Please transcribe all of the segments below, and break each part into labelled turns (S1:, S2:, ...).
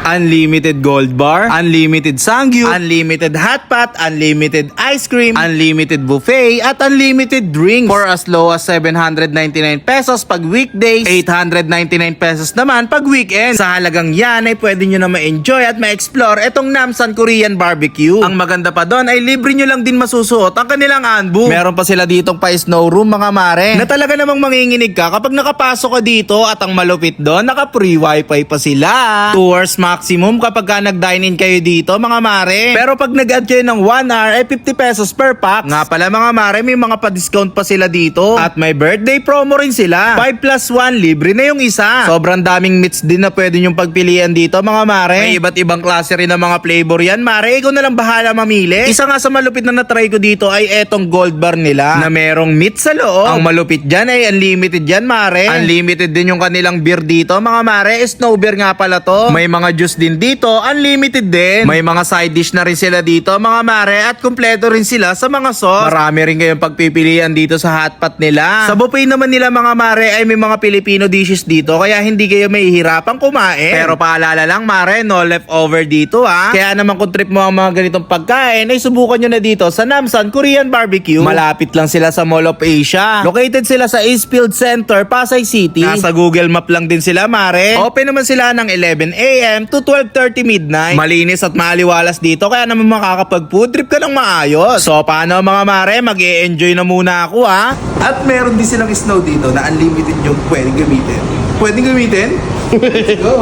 S1: unlimited gold bar, unlimited sangyup, unlimited hot pot, unlimited ice cream, unlimited buffet, at unlimited drinks for as low as 799 pesos pag weekdays, 899 pesos naman pag weekend. Sa halagang yan ay pwede nyo na ma-enjoy at ma-explore etong Namsan Korean Barbecue. Ang maganda pa doon ay libre nyo lang din masusuot ang kanilang handbook. Meron pa sila ditong pa-snow room mga mare, na talaga namang manginginig ka kapag nakapasok ka dito, at ang malupit doon, naka-free wifi pa sila. 2 hours maximum kapag ka nag-dine in kayo dito mga mare. Pero pag nag-add kayo ng 1 hour ay 50 pesos per pack. Nga pala mga mare, may mga pa-discount pa sila dito. At may birthday promo rin sila. 5+1, libre na yung isa. Sobrang daming meats din na pwede nyong pagpilian dito mga mare. May iba't ibang klase rin ng mga flavor yan mare. Ikaw na lang bahala mamili. Isa nga sa malupit na na-try ko dito ay etong gold bar nila na merong meat sa loob. Ang malupit dyan ay unlimited yan mare. Unlimited din yung kanilang beer dito mga mare. Snow beer nga pala to. May mga juice din dito, unlimited din. May mga side dish na rin sila dito mga mare, at kumpleto rin sila sa mga sauce. Marami rin kayong pagpipilian dito sa hotpot nila. Sa buffet naman nila mga mare ay may mga Filipino dishes dito, kaya hindi kayo mahihirapang kumain. Pero paalala lang mare, no leftover dito ha. Kaya naman kung trip mo ang mga ganitong pagkain ay subukan nyo na dito sa Namsan Korean Barbecue. Malapit lang sila sa Mall of Asia. Located sila sa Eastfield Center, Pasay City. Nasa Google Map lang din sila mare. Open naman sila ng 11 AM to 12:30 midnight. Malinis at maliwalas dito, kaya naman makakapag food trip ka ng maayos. So paano mga mare, mag-e-enjoy na muna ako ha. At meron din silang snow dito na unlimited yung pwedeng gamitin. Pwedeng gamitin? Let's go!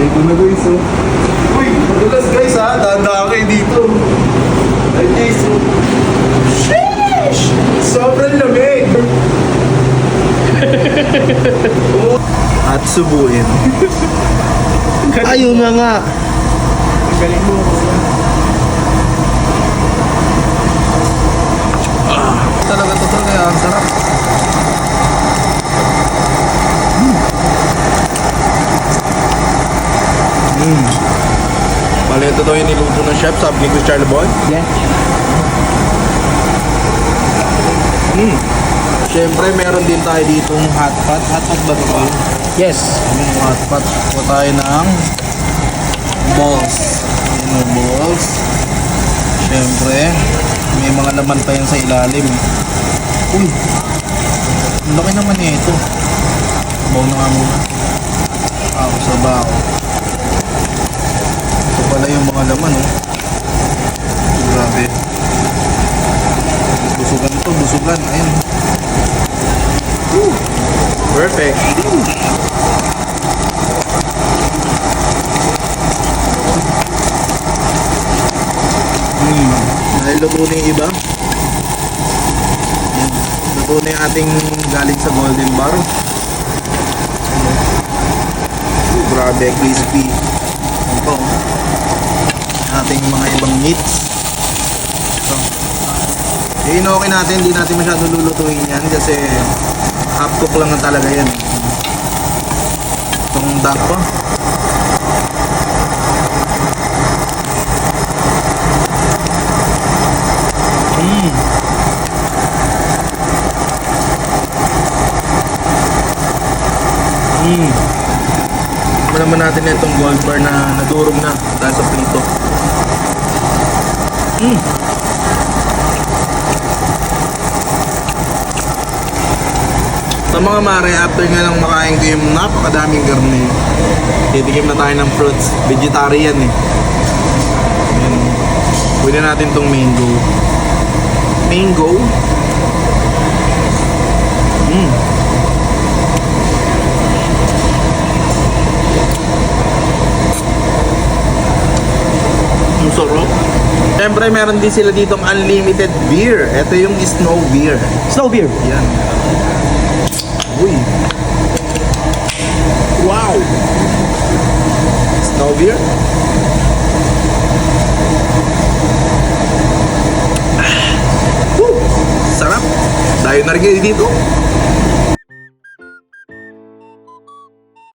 S1: Dito na guys oh. Uy, madulas guys ha, danda kayo dito. Ay guys oh. Sheesh! Sobrang lamig! At subuin. Ayun na nga. Galing mo. Talaga to kaya ang sarap. Bale, ito daw yung niluto ng chef, sabi ni Chris Charlie Boy.
S2: Yeah.
S1: Siyempre, meron din tayo ditong hotpot. Hotpot ba ito?
S2: Yes.
S1: Yung hotpot. Kuha tayo ng balls. Ayan o, balls. Siyempre, may mga laman pa yan sa ilalim. Uy, ang laki naman ito. Baw na nga muna. Ako sa bao. Ito pala yung mga laman oh. Grabe. Busugan ito, busugan. Ayan. Perfect. Dahil luto na yung iba. Luto na yung ating galing sa golden bar. Grabe, crispy. Ito. Ating mga ibang meats. Ito. Okay natin, hindi natin masyado lulutuin yan kasi half cook lang na talaga yan. Itong duck pa. Naman natin itong gold bar na nadurog na dahil sa prito. Sa mga mare, after nga lang makain ko yung napakadaming garne, titikim na tayo ng fruits. Vegetarian eh. Pwede natin itong mango. Mango? Ang sarap. Siyempre meron din sila ditong unlimited beer. Ito yung snow beer.
S2: Snow beer.
S1: Yan. Uy. Wow. Snow beer. Sarap. Dahil na rin kayo dito.